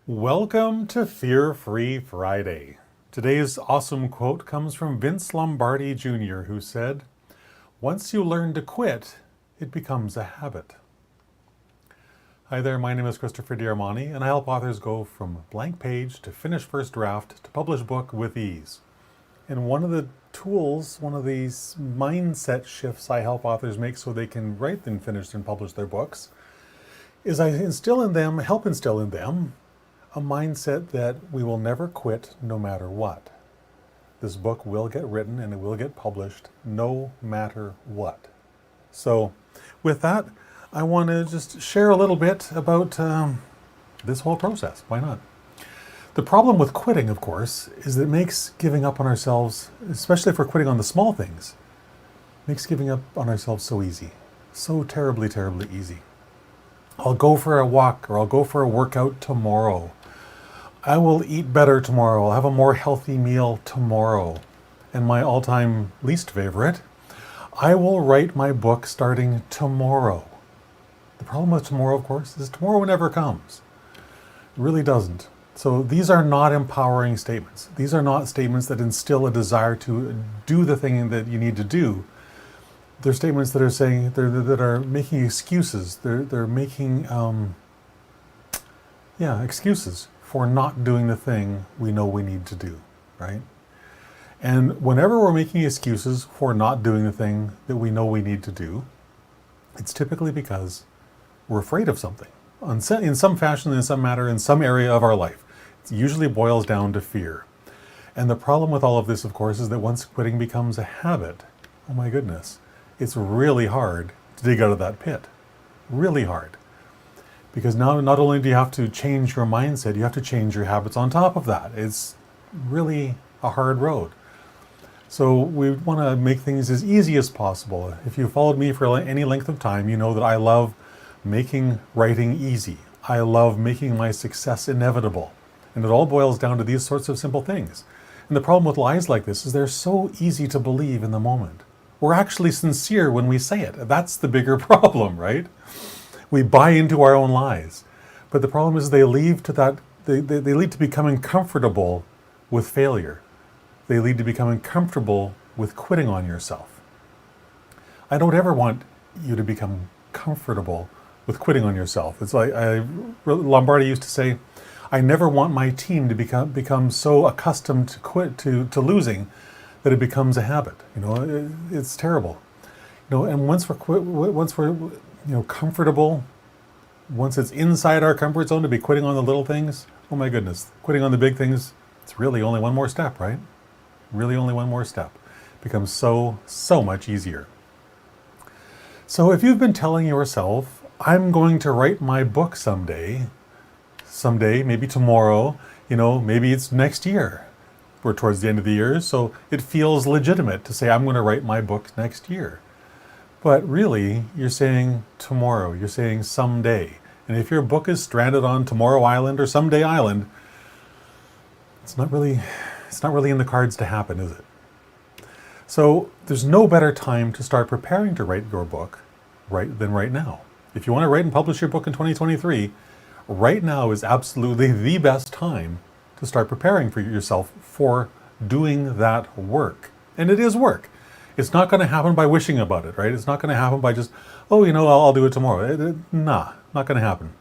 Welcome to Fear-Free Friday. Today's awesome quote comes from Vince Lombardi Jr., who said, "Once you learn to quit, it becomes a habit." Hi there, my name is Christopher Diarmani, and I help authors go from blank page to finished first draft to published book with ease. And one of the tools, one of these mindset shifts I help authors make so they can write and finish and publish their books is I help instill in them a mindset that we will never quit no matter what. This book will get written and it will get published no matter what. So with that, I want to just share a little bit about this whole process. Why not? The problem with quitting, of course, is that it makes giving up on ourselves, especially if we're quitting on the small things, makes giving up on ourselves so easy. So terribly, terribly easy. I'll go for a walk or I'll go for a workout tomorrow. I will eat better tomorrow. I'll have a more healthy meal tomorrow. And my all-time least favorite, I will write my book starting tomorrow. The problem with tomorrow, of course, is tomorrow never comes. It really doesn't. So these are not empowering statements. These are not statements that instill a desire to do the thing that you need to do. They're statements that are saying, that are making excuses. They're making, excuses for not doing the thing we know we need to do, right? And whenever we're making excuses for not doing the thing that we know we need to do, it's typically because we're afraid of something. In some fashion, in some matter, in some area of our life. It usually boils down to fear. And the problem with all of this, of course, is that once quitting becomes a habit, oh my goodness, it's really hard to dig out of that pit. Really hard. Because now not only do you have to change your mindset, you have to change your habits on top of that. It's really a hard road. So we want to make things as easy as possible. If you've followed me for any length of time, you know that I love making writing easy. I love making my success inevitable. And it all boils down to these sorts of simple things. And the problem with lies like this is they're so easy to believe in the moment. We're actually sincere when we say it. That's the bigger problem, right? We buy into our own lies. But the problem is they lead to becoming comfortable with failure. They lead to becoming comfortable with quitting on yourself. I don't ever want you to become comfortable with quitting on yourself. It's like Lombardi used to say, I never want my team to become so accustomed to losing that it becomes a habit. It's terrible. And once we're comfortable, once it's inside our comfort zone to be quitting on the little things, oh my goodness, quitting on the big things, it's really only one more step, right? Really only one more step. It becomes so much easier. So if you've been telling yourself, I'm going to write my book someday, maybe tomorrow, maybe it's next year. We're towards the end of the year, so it feels legitimate to say I'm going to write my book next year. But really, you're saying tomorrow, you're saying someday. And if your book is stranded on Tomorrow Island or Someday Island, it's not really in the cards to happen, is it? So there's no better time to start preparing to write your book than right now. If you want to write and publish your book in 2023, right now is absolutely the best time to start preparing for yourself for doing that work. And it is work. It's not going to happen by wishing about it, right? It's not going to happen by just, I'll do it tomorrow. Not going to happen.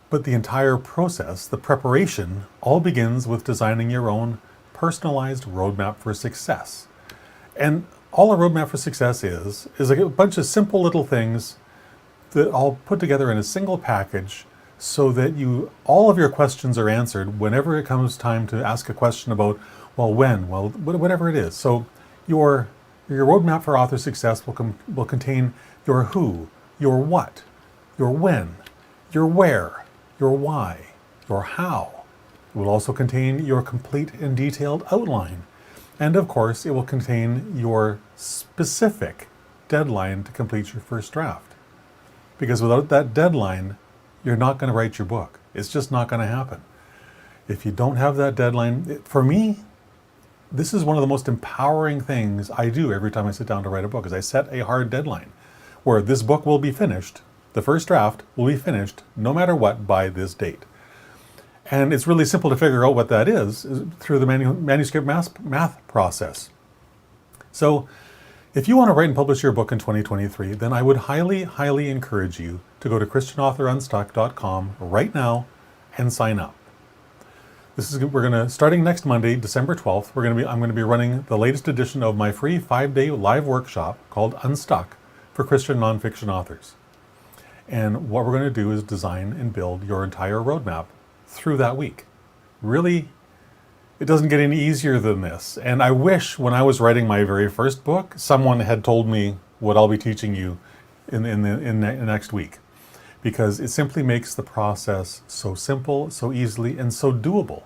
But the entire process, the preparation, all begins with designing your own personalized roadmap for success. And all a roadmap for success is like a bunch of simple little things that I'll put together in a single package so that all of your questions are answered whenever it comes time to ask a question about, whatever it is. So your roadmap for author success will contain your who, your what, your when, your where, your why, your how. It will also contain your complete and detailed outline. And of course, it will contain your specific deadline to complete your first draft. Because without that deadline, you're not going to write your book. It's just not going to happen. If you don't have that deadline, for me, this is one of the most empowering things I do every time I sit down to write a book, is I set a hard deadline where this book will be finished, the first draft will be finished no matter what by this date. And it's really simple to figure out what that is through the manuscript math process. So if you want to write and publish your book in 2023, then I would highly, highly encourage you to go to christianauthorunstuck.com right now and sign up. We're going to, starting next Monday, December 12th, I'm going to be running the latest edition of my free 5-day live workshop called Unstuck for Christian nonfiction authors. And what we're going to do is design and build your entire roadmap through that week. Really, it doesn't get any easier than this. And I wish when I was writing my very first book, someone had told me what I'll be teaching you in next week, because it simply makes the process so simple, so easily, and so doable.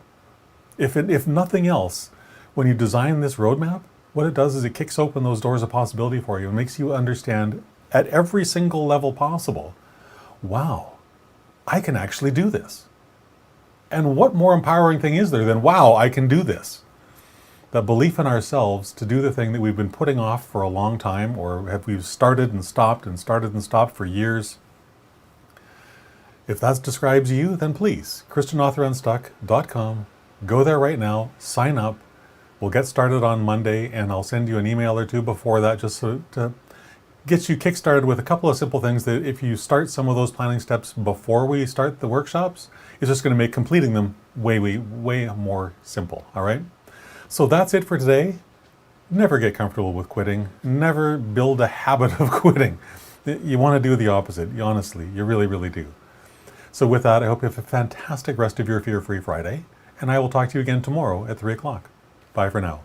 If nothing else, when you design this roadmap, what it does is it kicks open those doors of possibility for you and makes you understand at every single level possible, wow, I can actually do this. And what more empowering thing is there than, wow, I can do this? That belief in ourselves to do the thing that we've been putting off for a long time, or we've started and stopped and started and stopped for years. If that describes you, then please, christianauthorunstuck.com. Go there right now, sign up. We'll get started on Monday, and I'll send you an email or two before that just to get you kickstarted with a couple of simple things that if you start some of those planning steps before we start the workshops, it's just going to make completing them way, way, way more simple, all right? So that's it for today. Never get comfortable with quitting. Never build a habit of quitting. You want to do the opposite, honestly, you really, really do. So with that, I hope you have a fantastic rest of your Fear-Free Friday, and I will talk to you again tomorrow at 3 o'clock. Bye for now.